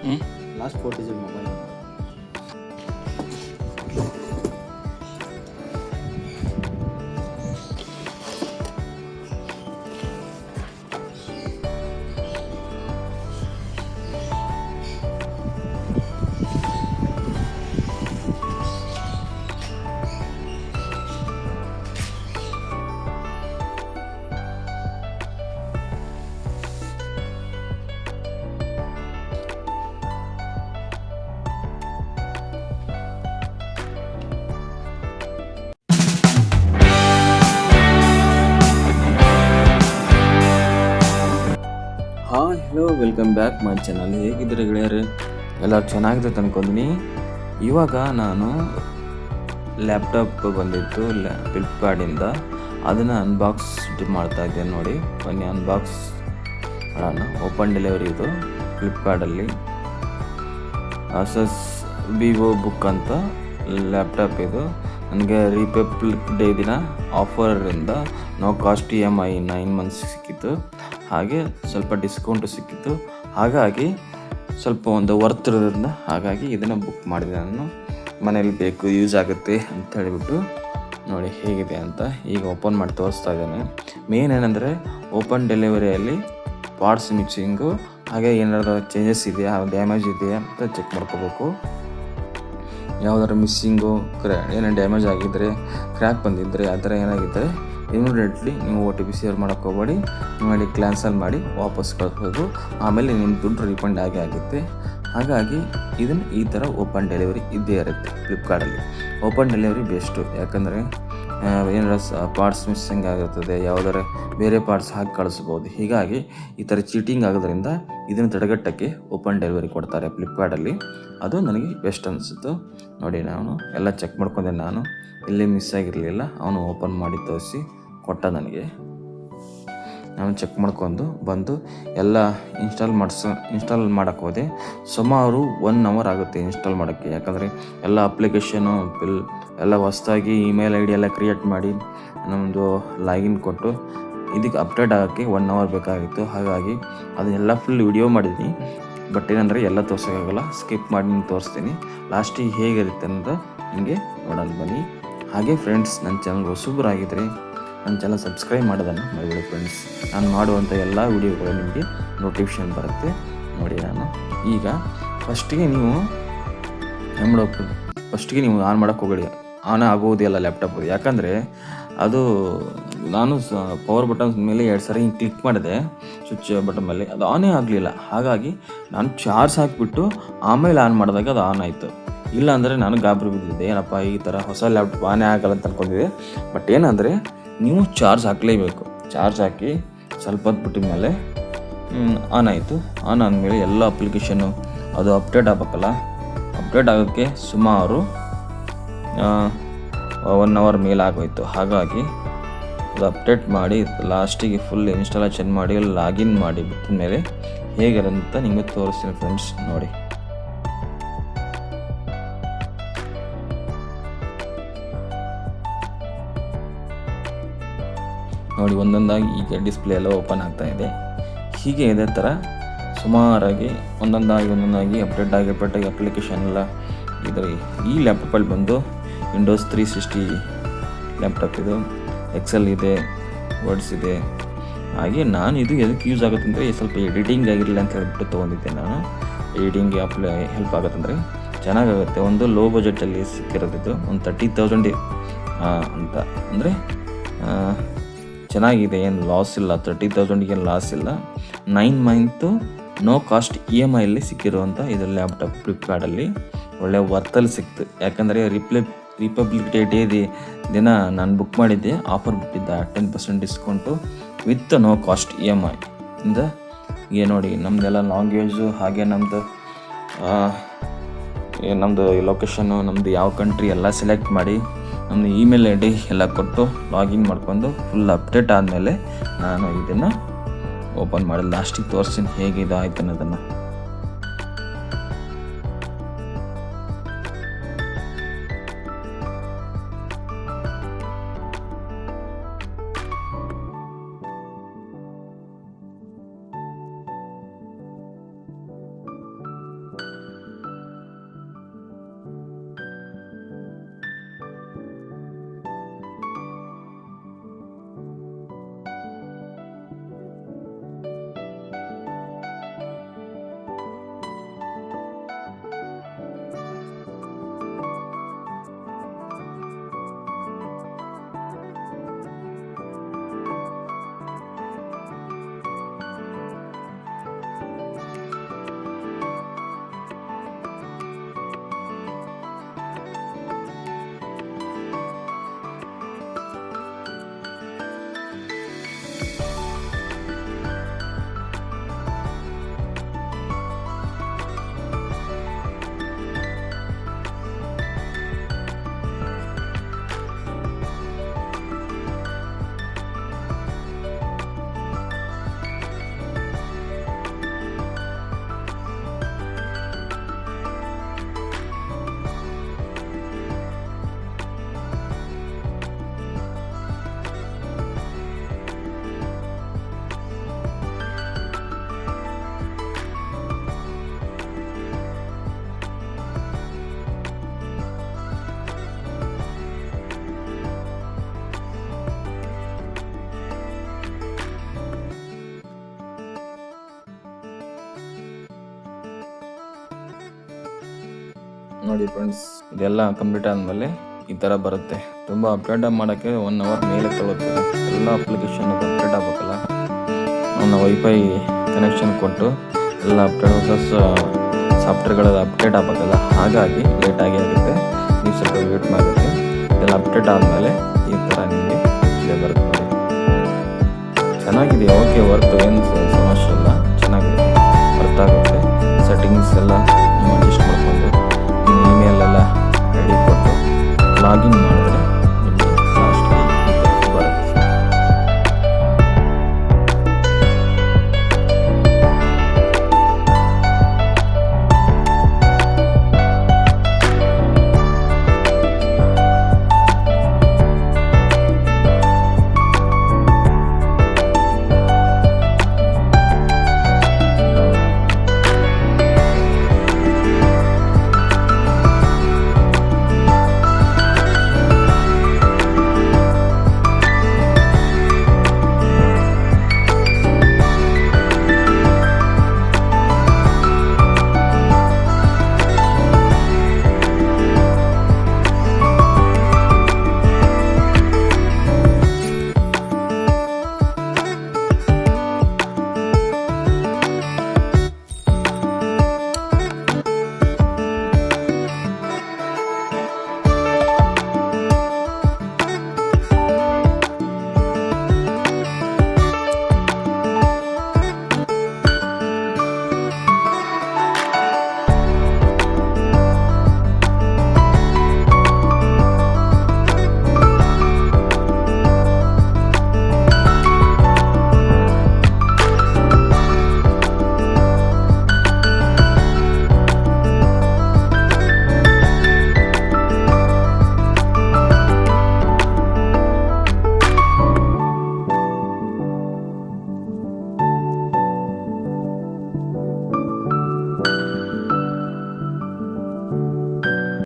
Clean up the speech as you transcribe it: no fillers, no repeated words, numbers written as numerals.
Last 4 digit mobile hi hello welcome back my channel. ಹೇಗಿದ್ದೀರಿ ಗೆಳೆಯರು? ಎಲ್ಲರೂ ಚೆನ್ನಾಗಿದೆ ಅನ್ಕೊಂತೀನಿ. ಇವಾಗ ನಾನು ಲ್ಯಾಪ್ಟಾಪ್ ಬಂದಿತ್ತು ಫ್ಲಿಪ್ಕಾರ್ಟಿಂದ, ಅದನ್ನು ಅನ್ಬಾಕ್ಸ್ ಮಾಡ್ತಾ ಇದ್ದೇನೆ. ನೋಡಿ ಬನ್ನಿ ಅನ್ಬಾಕ್ಸ್ ಮಾಡೋಣ. ಓಪನ್ ಡೆಲಿವರಿ ಇದು ಫ್ಲಿಪ್ಕಾರ್ಟಲ್ಲಿ. ಅಸಸ್ ವಿವೋ ಬುಕ್ ಅಂತ ಲ್ಯಾಪ್ಟಾಪ್ ಇದು. ನನಗೆ ರಿಪಬ್ಲಿಕ್ ಡೇ ದಿನ ಆಫರಿಂದ ನೋ ಕಾಸ್ಟ್ EMI 9 ಮಂತ್ಸ್ ಸಿಕ್ಕಿತ್ತು. ಹಾಗೆ ಸ್ವಲ್ಪ ಡಿಸ್ಕೌಂಟು ಸಿಕ್ಕಿತ್ತು. ಹಾಗಾಗಿ ಸ್ವಲ್ಪ ಒಂದು ವರ್ತ್ ಇರೋದ್ರಿಂದ ಹಾಗಾಗಿ ಇದನ್ನು ಬುಕ್ ಮಾಡಿದೆ ನಾನು. ಮನೇಲಿ ಬೇಕು, ಯೂಸ್ ಆಗುತ್ತೆ ಅಂತ ಹೇಳಿಬಿಟ್ಟು. ನೋಡಿ ಹೇಗಿದೆ ಅಂತ ಈಗ ಓಪನ್ ಮಾಡಿ ತೋರಿಸ್ತಾ ಇದ್ದೇನೆ. ಮೇನ್ ಏನಂದರೆ ಓಪನ್ ಡೆಲಿವರಿಯಲ್ಲಿ ಪಾರ್ಟ್ಸ್ ಮಿಕ್ಸಿಂಗು, ಹಾಗೆ ಏನಾದರೂ ಚೇಂಜಸ್ ಇದೆಯಾ, ಡ್ಯಾಮೇಜ್ ಇದೆಯಾ ಅಂತ ಚೆಕ್ ಮಾಡ್ಕೋಬೇಕು. ಯಾವುದಾದ್ರು ಮಿಸ್ಸಿಂಗು, ಏನೇನು ಡ್ಯಾಮೇಜ್ ಆಗಿದ್ದರೆ, ಕ್ರ್ಯಾಕ್ ಬಂದಿದ್ದರೆ, ಆ ಥರ ಏನಾಗಿದ್ದರೆ ಇಮಿಡಿಯೇಟ್ಲಿ ನೀವು OTP ಶೇರ್ ಮಾಡೋಕ್ಕೆ ಹೋಗಬೇಡಿ. ಮಾಡಿ ಕ್ಯಾನ್ಸಲ್ ಮಾಡಿ ವಾಪಸ್ ಕಳಿಸ್ಬೋದು. ಆಮೇಲೆ ನಿಮ್ಮ ದುಡ್ಡು ರೀಫಂಡ್ ಆಗುತ್ತೆ. ಹಾಗಾಗಿ ಇದನ್ನು ಈ ಥರ ಓಪನ್ ಡೆಲಿವರಿ ಇದ್ದೇ ಇರುತ್ತೆ ಫ್ಲಿಪ್ಕಾರ್ಟಲ್ಲಿ. Open delivery best. ಯಾಕಂದರೆ ಏನಾರ ಪಾರ್ಟ್ಸ್ ಮಿಸ್ಸಿಂಗ್ ಆಗಿರ್ತದೆ, ಯಾವುದಾರ ಬೇರೆ ಪಾರ್ಟ್ಸ್ ಹಾಕಿ ಕಳಿಸ್ಬೋದು. ಹೀಗಾಗಿ ಈ ಥರ ಚೀಟಿಂಗ್ ಆಗೋದ್ರಿಂದ ಇದನ್ನು ತಡೆಗಟ್ಟಕ್ಕೆ ಓಪನ್ ಡೆಲಿವರಿ ಕೊಡ್ತಾರೆ ಫ್ಲಿಪ್ಕಾರ್ಟಲ್ಲಿ. ಅದು ನನಗೆ ಬೆಸ್ಟ್ ಅನಿಸಿತು. ನೋಡಿ ನಾನು ಎಲ್ಲ ಚೆಕ್ ಮಾಡ್ಕೊಂಡೆ. ನಾನು ಇಲ್ಲಿ ಮಿಸ್ ಆಗಿರಲಿಲ್ಲ. ಅವನು ಓಪನ್ ಮಾಡಿ ತೋರಿಸಿ ಕೊಟ್ಟ ನನಗೆ. ನಾನು ಚೆಕ್ ಮಾಡ್ಕೊಂಡು ಬಂದು ಎಲ್ಲ ಇನ್ಸ್ಟಾಲ್ ಮಾಡೋಕ್ಕೆ ಹೋದೆ. ಸುಮಾರು 1 hour ಆಗುತ್ತೆ ಇನ್ಸ್ಟಾಲ್ ಮಾಡೋಕ್ಕೆ. ಯಾಕಂದರೆ ಎಲ್ಲ ಅಪ್ಲಿಕೇಶನು ಎಲ್ಲ ಹೊಸದಾಗಿ ಇಮೇಲ್ ID ಎಲ್ಲ ಕ್ರಿಯೇಟ್ ಮಾಡಿ ನಮ್ಮದು ಲಾಗಿನ್ ಕೊಟ್ಟು ಇದಕ್ಕೆ ಅಪ್ಡೇಟ್ ಆಗೋಕ್ಕೆ 1 hour ಬೇಕಾಗಿತ್ತು. ಹಾಗಾಗಿ ಅದನ್ನೆಲ್ಲ ಫುಲ್ ವಿಡಿಯೋ ಮಾಡಿದ್ದೀನಿ. ಬಟ್ ಏನಂದರೆ ಎಲ್ಲ ತೋರ್ಸೋಕ್ಕಾಗಲ್ಲ, ಸ್ಕಿಪ್ ಮಾಡಿ ನಿಮ್ಗೆ ತೋರಿಸ್ತೀನಿ. ಲಾಸ್ಟಿಗೆ ಹೇಗಿರುತ್ತೆ ಅಂತ ನಿಮಗೆ ನೋಡೋಣ ಬನ್ನಿ. ಹಾಗೆ ಫ್ರೆಂಡ್ಸ್, ನನ್ನ ಚಾನಲ್ ಹೊಸಬರಾಗಿದ್ದರೆ ನನ್ನ ಚಾನಲ್ ಸಬ್ಸ್ಕ್ರೈಬ್ ಮಾಡೋದನ್ನು ಮರಿಬೇಡಿ ಫ್ರೆಂಡ್ಸ್. ನಾನು ಮಾಡುವಂಥ ಎಲ್ಲ ವೀಡಿಯೋಗಳು ನಿಮಗೆ ನೋಟಿಫಿಕೇಷನ್ ಬರುತ್ತೆ. ನೋಡಿ ನಾನು ಈಗ ಫಸ್ಟಿಗೆ ನೀವು ಆನ್ ಮಾಡೋಕ್ಕೆ ಹೋಗಬೇಡಿ. ಆನ್ ಆಗೋದಿಲ್ಲ ಲ್ಯಾಪ್ಟಾಪ್. ಯಾಕಂದರೆ ಅದು ನಾನು ಪವರ್ ಬಟನ್ ಮೇಲೆ 2 ಸರಿ ಕ್ಲಿಕ್ ಮಾಡಿದೆ, ಸ್ವಿಚ್ ಬಟನ್ ಮೇಲೆ, ಅದು ಆನೇ ಆಗಲಿಲ್ಲ. ಹಾಗಾಗಿ ನಾನು ಚಾರ್ಜ್ ಹಾಕಿಬಿಟ್ಟು ಆಮೇಲೆ ಆನ್ ಮಾಡಿದಾಗ ಅದು ಆನ್ ಆಯಿತು. ಇಲ್ಲಾಂದರೆ ನಾನು ಗಾಬರಿ ಬಿದ್ದಿದ್ದೆ, ಏನಪ್ಪ ಈ ಥರ ಹೊಸ ಲ್ಯಾಪ್ಟಾಪ್ ಆನೇ ಆಗಲ್ಲ ಅಂತ ಅಂದ್ಕೊಂಡಿದ್ದೆ. ಬಟ್ ಏನಂದರೆ ನೀವು ಚಾರ್ಜ್ ಹಾಕಲೇಬೇಕು. ಚಾರ್ಜ್ ಹಾಕಿ ಸ್ವಲ್ಪ ಹೊತ್ತು ಬಿಟ್ಟಿದ ಮೇಲೆ ಆನ್ ಆಯಿತು. ಆನ್ ಆದಮೇಲೆ ಎಲ್ಲ ಅಪ್ಲಿಕೇಶನ್ನು ಅದು ಅಪ್ಡೇಟ್ ಆಗಬೇಕಲ್ಲ, ಅಪ್ಡೇಟ್ ಆಗೋಕ್ಕೆ ಸುಮಾರು 1 hour ಮೇಲೆ ಆಗೋಯಿತು. ಹಾಗಾಗಿ ಅದು ಅಪ್ಡೇಟ್ ಮಾಡಿ ಲಾಸ್ಟಿಗೆ ಫುಲ್ ಇನ್ಸ್ಟಾಲೇಷನ್ ಮಾಡಿ ಲಾಗಿನ್ ಮಾಡಿ ಬಿಟ್ಟಿದ ಮೇಲೆ ಹೇಗಿರಂತ ನಿಮಗೆ ತೋರಿಸ್ತೀನಿ ಫ್ರೆಂಡ್ಸ್. ನೋಡಿ ಒಂದೊಂದಾಗಿ ಈಗ ಡಿಸ್ಪ್ಲೇ ಎಲ್ಲ ಓಪನ್ ಆಗ್ತಾ ಇದೆ. ಹೀಗೆ ಇದೇ ಥರ ಸುಮಾರಾಗಿ ಒಂದೊಂದಾಗಿ ಅಪ್ಡೇಟ್ ಆಗಿ ಅಪ್ಲಿಕೇಶನ್ ಎಲ್ಲ ಇದ್ರೆ. ಈ ಲ್ಯಾಪ್ಟಾಪಲ್ಲಿ ಬಂದು ವಿಂಡೋಸ್ 360 ಲ್ಯಾಪ್ಟಾಪ್ ಇದು. ಎಕ್ಸೆಲ್ ಇದೆ, ವರ್ಡ್ಸ್ ಇದೆ. ಹಾಗೆ ನಾನು ಇದು ಎದಕ್ಕೆ ಯೂಸ್ ಆಗುತ್ತಂದರೆ ಸ್ವಲ್ಪ ಎಡಿಟಿಂಗ್ ಆಗಿರಲಿಲ್ಲ ಅಂತ ಹೇಳ್ಬಿಟ್ಟು ತೊಗೊಂಡಿದ್ದೆ ನಾನು. ಎಡಿಟಿಂಗ್ಗೆ ಹೆಲ್ಪ್ ಆಗುತ್ತಂದರೆ ಚೆನ್ನಾಗಾಗುತ್ತೆ. ಒಂದು ಲೋ ಬಜೆಟಲ್ಲಿ ಸಿಕ್ಕಿರೋದಿದ್ದು, ಒಂದು 30,000 ಅಂತ ಅಂದರೆ ಚೆನ್ನಾಗಿದೆ, ಏನು ಲಾಸ್ ಇಲ್ಲ. 30,000ಗೆ ಲಾಸ್ ಇಲ್ಲ. 9 ಮಂತು ನೋ ಕಾಸ್ಟ್ EMIಯಲ್ಲಿ ಸಿಕ್ಕಿರುವಂಥ ಇದು ಲ್ಯಾಪ್ಟಾಪ್ ಫ್ಲಿಪ್ಕಾರ್ಟಲ್ಲಿ ಒಳ್ಳೆ ವರ್ತಲ್ಲಿ ಸಿಕ್ತು. ಯಾಕಂದರೆ ರಿಪಬ್ಲಿಕ್ ಡೇ ದಿನ ನಾನು ಬುಕ್ ಮಾಡಿದ್ದೆ, ಆಫರ್ ಬಿಟ್ಟಿದ್ದ 10% discount with no cost EMI ಇಂದ. ಈಗ ನೋಡಿ ನಮ್ಮದೆಲ್ಲ ಲ್ಯಾಂಗ್ವೇಜು, ಹಾಗೆ ನಮ್ಮದು ಲೊಕೇಶನ್ನು, ನಮ್ಮದು ಯಾವ ಕಂಟ್ರಿ ಎಲ್ಲ ಸೆಲೆಕ್ಟ್ ಮಾಡಿ ನಮ್ಮದು ಇಮೇಲ್ ID ಎಲ್ಲ ಕೊಟ್ಟು ಲಾಗಿನ್ ಮಾಡ್ಕೊಂಡು ಫುಲ್ ಅಪ್ಡೇಟ್ ಆದಮೇಲೆ ನಾನು ಇದನ್ನು ಓಪನ್ ಮಾಡಿ ಲಾಸ್ಟಿಗೆ ತೋರಿಸ್ತೀನಿ ಹೇಗಿದೆ ಆಯ್ತು ಅನ್ನೋದನ್ನು. ನೋಡಿ ಫ್ರೆಂಡ್ಸ್, ಇದೆಲ್ಲ ಕಂಪ್ಲೀಟ್ ಆದಮೇಲೆ ಈ ಥರ ಬರುತ್ತೆ. ತುಂಬ ಅಪ್ಡೇಟ್ ಮಾಡೋಕ್ಕೆ 1 ಅವರ್ ಮೇಲೆ ತಗೊಳುತ್ತೆ. ಎಲ್ಲ ಅಪ್ಲಿಕೇಶನ್ ಅಪ್ಡೇಟ್ ಆಗಬೇಕಲ್ಲ, ನಾವು ವೈಫೈ ಕನೆಕ್ಷನ್ ಕೊಟ್ಟು ಎಲ್ಲ ಅಪ್ಡೇಟ್ ಹೊಸ ಸಾಫ್ಟ್ವೇರ್ಗಳೆಲ್ಲ ಅಪ್ಡೇಟ್ ಆಗಬೇಕಲ್ಲ, ಹಾಗಾಗಿ ಲೇಟಾಗಿ ಆಗುತ್ತೆ. ನೀವು ಸ್ವಲ್ಪ ವೇಟ್ ಮಾಡಬೇಕು. ಇದೆಲ್ಲ ಅಪ್ಡೇಟ್ ಆದಮೇಲೆ ಈ ಥರ ನಿಮಗೆ ಇದೆ ಬರುತ್ತೆ ನೋಡಿ. ಚೆನ್ನಾಗಿದೆ, ಓಕೆ, ವರ್ಕ್ ಏನು ಸಮಸ್ಯೆ ಇಲ್ಲ, ಚೆನ್ನಾಗಿದೆ, ಅರ್ಥ ಆಗುತ್ತೆ. ಸೆಟ್ಟಿಂಗ್ಸ್ ಎಲ್ಲ ನೀವು ಅಡ್ಜಸ್ಟ್ ಮಾಡಿಕೊಂಡು ಇಮೇಲ್ ಎಲ್ಲ ರೆಡಿ ಕೊಟ್ಟು ಲಾಗಿನ್